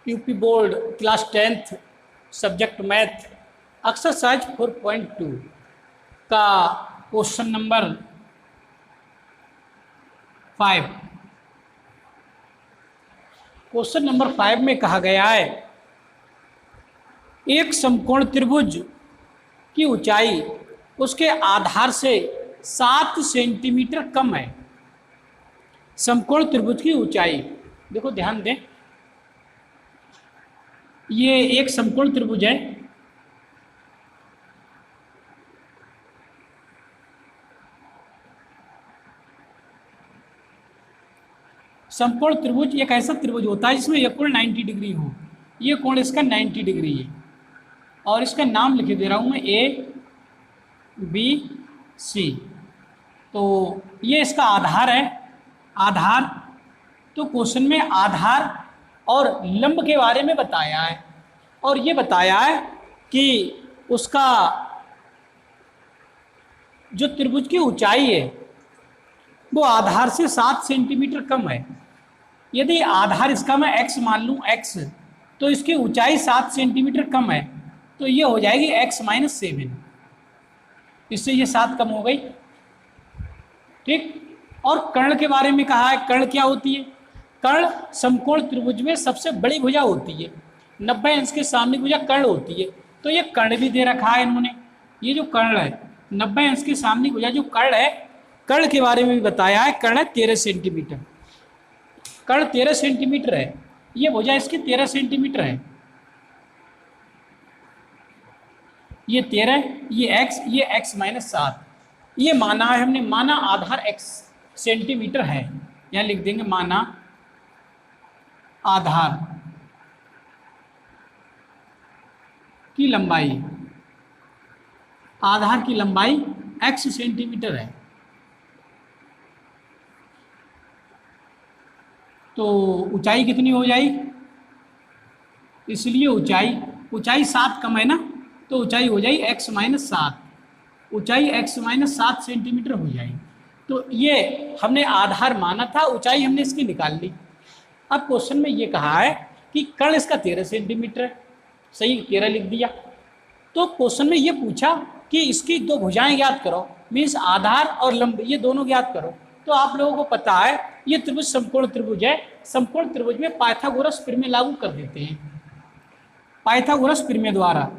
UP board class 10th subject math exercise 4.2 का question number 5। Question number 5 में कहा गया है एक समकोण त्रिभुज की ऊंचाई उसके आधार से 7 सेंटीमीटर कम है। समकोण त्रिभुज की ऊंचाई, देखो ध्यान दें, ये एक समकोण त्रिभुज है। समकोण त्रिभुज एक ऐसा त्रिभुज होता है जिसमें यह कोण 90 डिग्री हो। ये कोण इसका 90 डिग्री है और इसका नाम लिख दे रहा हूं मैं ए बी सी। तो ये इसका आधार है। आधार, तो क्वेश्चन में आधार और लंब के बारे में बताया है और ये बताया है कि उसका जो त्रिभुज की ऊंचाई है वो आधार से 7 सेंटीमीटर कम है। यदि आधार इसका मैं x मान लूँ x, तो इसकी ऊंचाई 7 सेंटीमीटर कम है, तो ये हो जाएगी x-7। इससे ये 7 कम हो गई। ठीक। और कर्ण के बारे में कहा है। कर्ण क्या होती है? कर्ण समकोण त्रिभुज में सबसे बड़ी भुजा होती है। 90 अंश के सामने भुजा कर्ण होती है। तो ये कर्ण भी दे रखा है इन्होंने। ये जो कर्ण है 90 अंश के सामने भुजा जो कर्ण है, कर्ण के बारे में भी बताया है। कर्ण है 13 सेंटीमीटर। कर्ण 13 सेंटीमीटर है। ये भुजा इसकी 13 सेंटीमीटर है। ये 13, ये x-7। ये माना है हमने, माना आधार x सेंटीमीटर है। यहाँ लिख देंगे माना आधार की लंबाई, आधार की लंबाई x सेंटीमीटर है। तो ऊंचाई कितनी हो जाएगी? इसलिए ऊंचाई 7 कम है ना, तो ऊंचाई हो जाएगी x-7। ऊंचाई x-7 सेंटीमीटर हो जाएगी। तो ये हमने आधार माना था, ऊंचाई हमने इसकी निकाल ली। अब क्वेश्चन में ये कहा है कि कर्ण इसका 13 सेंटीमीटर है। सही, 13 लिख दिया। तो क्वेश्चन में ये पूछा कि इसकी 2 भुजाएं ज्ञात करो, मीन्स आधार और लंब, ये दोनों ज्ञात करो। तो आप लोगों को पता है ये त्रिभुज समकोण त्रिभुज है। समकोण त्रिभुज में पाइथागोरस प्रमेय लागू कर देते हैं। पाइथागोरस प्रमेय द्वारा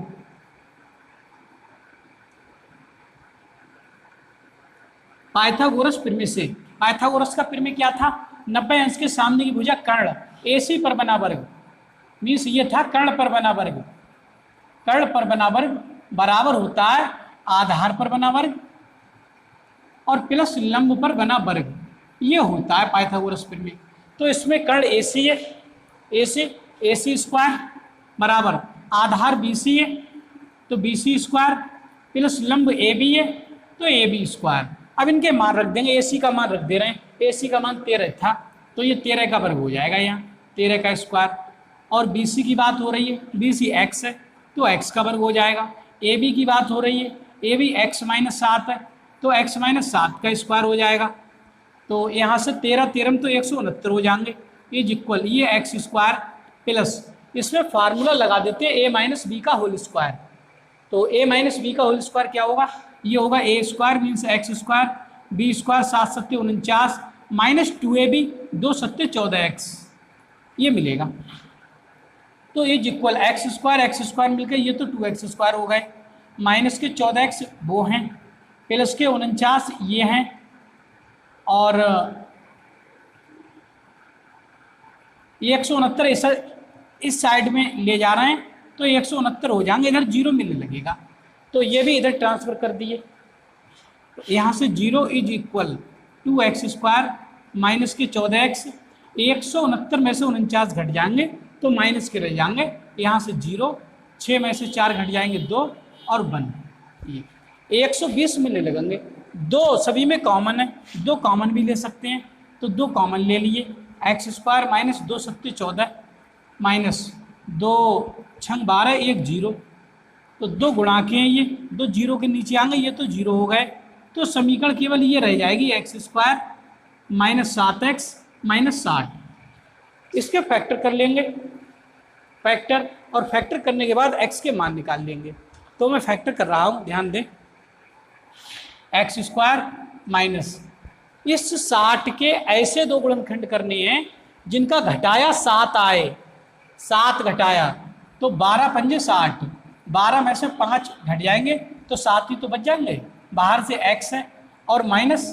पाइथागोरस प्रमेय से, पाइथागोरस का प्रमेय क्या था? 90 अंश के सामने की भुजा कर्ण AC पर बना वर्ग, मीन्स ये था कर्ण पर बना वर्ग। कर्ण पर बना वर्ग बराबर होता है आधार पर बना वर्ग और प्लस लंब पर बना वर्ग। ये होता है पाइथागोरस प्रमेय। तो इसमें कर्ण AC है, AC स्क्वायर बराबर आधार BC है, तो BC स्क्वायर प्लस लंब AB है, तो AB स्क्वायर। अब इनके मान रख देंगे। AC का मान रख दे रहे हैं। AC का मान 13 था, तो ये 13 का वर्ग हो जाएगा, यहाँ 13 का स्क्वायर। और BC की बात हो रही है, BC x है, तो x का वर्ग हो जाएगा। AB की बात हो रही है, AB x-7 है, तो x-7 का स्क्वायर हो जाएगा। तो यहाँ से 13 तो 169 हो जाएंगे। इज इक्वल ये x स्क्वायर प्लस, इसमें फार्मूला लगा देते हैं a-b का होल स्क्वायर। तो a-b का होल स्क्वायर क्या होगा? ये होगा a square means x square, b square 7 7 49 minus 2ab 2 7 14x, ये मिलेगा। तो इज इक्वल x स्क्वायर मिलकर ये तो 2x स्क्वायर हो गए, माइनस के 14x वो हैं, प्लस के 49 ये हैं, और ये 169 इस साइड में ले जा रहे हैं, तो 169 हो जाएंगे। इधर 0 मिलने लगेगा, तो ये भी इधर ट्रांसफर कर दिए। तो यहाँ से 0 is equal 2x square minus के 14x, 169 में से 49 घट जाएंगे तो माइनस के रह जाएंगे। यहाँ से 0, 6 में से 4 घट जाएंगे 2 और 1, ये 120 मिलने लगेंगे। 2 सभी में कॉमन है, 2 कॉमन भी ले सकते हैं, तो 2 कॉमन ले लिए। x स्क्वायर माइनस 2 7 14 माइनस 2 6 12 1 0, तो 2 गुणा के हैं, ये 2 0 के नीचे आएंगे, ये तो 0 हो गए। तो समीकरण केवल ये रह जाएगी x square minus 7x minus 60। इसके फैक्टर कर लेंगे, फैक्टर, और फैक्टर करने के बाद x के मान निकाल लेंगे। तो मैं फैक्टर कर रहा हूँ, ध्यान दें, एक्स स्क्वायर माइनस इस 60 के ऐसे दो गुणनखंड करने हैं जिनका घटाया 7 आए, 7 घटाया तो 12 पंजे 60, 12 में से 5 घट जाएंगे तो 7 ही तो बच जाएंगे, बाहर से x है और माइनस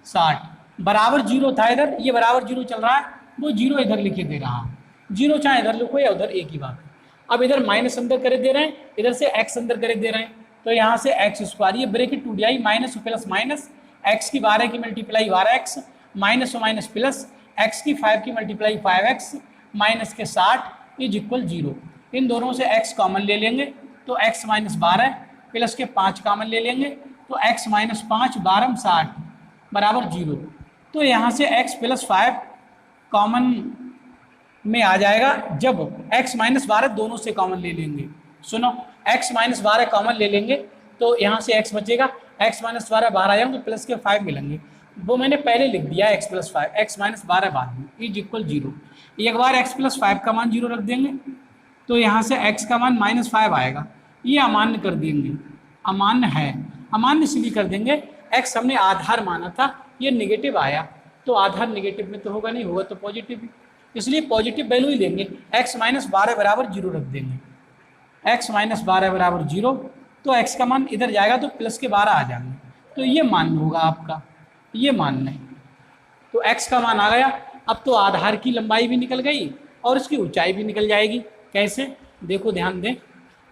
60 बराबर 0 था इधर, ये बराबर 0 चल रहा है, वो 0 इधर लिखे दे रहा हूँ, 0 चाहे इधर लिखो या उधर एक ही बात है। अब इधर माइनस अंदर करे दे रहे हैं, इधर से x अंदर करे दे रहे हैं, तो यहाँ से एक्स स्क्वायर, ये ब्रैकेट टूट जाएगी, माइनस प्लस माइनस, एक्स की 12 की मल्टीप्लाई 12x, माइनस और माइनस प्लस, एक्स की 5 की मल्टीप्लाई 5x, माइनस के 60 इज इक्वल 0। इन दोनों से x कॉमन ले लेंगे तो x माइनस 12 प्लस के 5 कॉमन ले लेंगे तो x माइनस 5 12 60 बराबर 0। तो यहाँ से x प्लस 5 कॉमन में आ जाएगा जब x माइनस 12 दोनों से कॉमन ले लेंगे। सुनो, x माइनस 12 कॉमन ले लेंगे तो यहाँ से x बचेगा, x माइनस 12 बाहर आ जाएंगे तो प्लस के 5 मिलेंगे, वो मैंने पहले लिख दिया x प्लस 5, x माइनस 12 बाद में इज इक्वल 0। एक बार x प्लस 5 का मान 0 रख देंगे तो यहाँ से x का मान माइनस 5 आएगा, ये अमान्य कर देंगे, अमान्य है, अमान्य इसलिए कर देंगे, x हमने आधार माना था, ये नेगेटिव आया तो आधार नेगेटिव में तो होगा नहीं, होगा तो पॉजिटिव, इसलिए पॉजिटिव वैल्यू ही लेंगे, x माइनस 12 बराबर 0 रख देंगे, x माइनस 12 बराबर 0, तो x का मान इधर जाएगा तो प्लस के 12 आ जाएंगे, तो ये मान्य होगा आपका, ये मान्य है। तो x का मान आ गया, अब तो आधार की लंबाई भी निकल गई और इसकी ऊंचाई भी निकल जाएगी। कैसे, देखो ध्यान दें,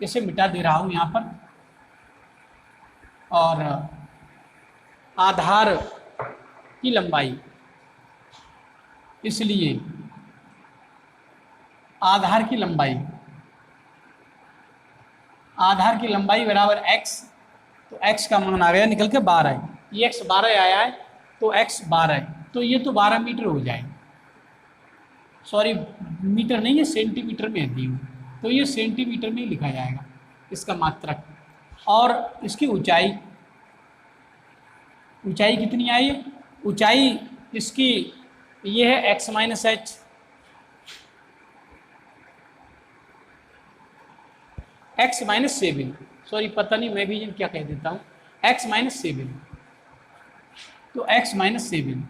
इसे मिटा दे रहा हूँ यहाँ पर, और आधार की लंबाई, इसलिए आधार की लंबाई बराबर x, तो x का मान आ गया निकल के 12, ये x 12 आया है तो x 12, तो ये तो 12 मीटर हो जाए, सॉरी मीटर नहीं, ये सेंटीमीटर में दी हुई, तो ये सेंटीमीटर में ही लिखा जाएगा इसका मात्रक। और इसकी ऊंचाई कितनी आई है, ऊंचाई इसकी ये है x minus H, x minus 7, sorry पता नहीं मैं भी क्या कह देता हूँ, x माइनस 7, तो x माइनस 7,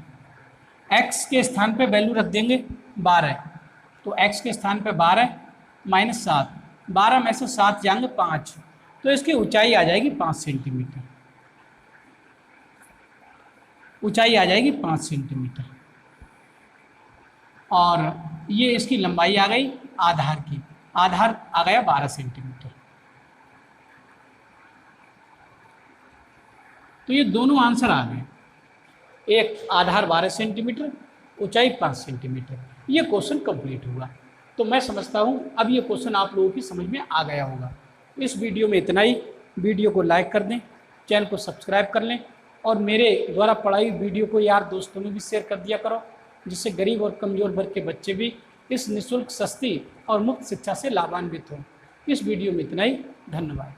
x के स्थान पे वैल्यू रख देंगे 12, तो x के स्थान पे 12 माइनस 7, 12 में से 7 जाएंगे 5, तो इसकी ऊंचाई आ जाएगी 5 सेंटीमीटर, ऊंचाई आ जाएगी 5 सेंटीमीटर, और ये इसकी लंबाई आ गई आधार की, आधार आ गया 12 सेंटीमीटर। तो ये दोनों आंसर आ गए, एक आधार 12 सेंटीमीटर, ऊंचाई 5 सेंटीमीटर। ये क्वेश्चन कंप्लीट हुआ। तो मैं समझता हूँ अब ये क्वेश्चन आप लोगों की समझ में आ गया होगा। इस वीडियो में इतना ही। वीडियो को लाइक कर दें, चैनल को सब्सक्राइब कर लें, और मेरे द्वारा पढ़ाई वीडियो को यार दोस्तों में भी शेयर कर दिया करो, जिससे गरीब और कमज़ोर वर्ग के बच्चे भी इस निःशुल्क, सस्ती और मुफ्त शिक्षा से लाभान्वित हों। इस वीडियो में इतना ही। धन्यवाद।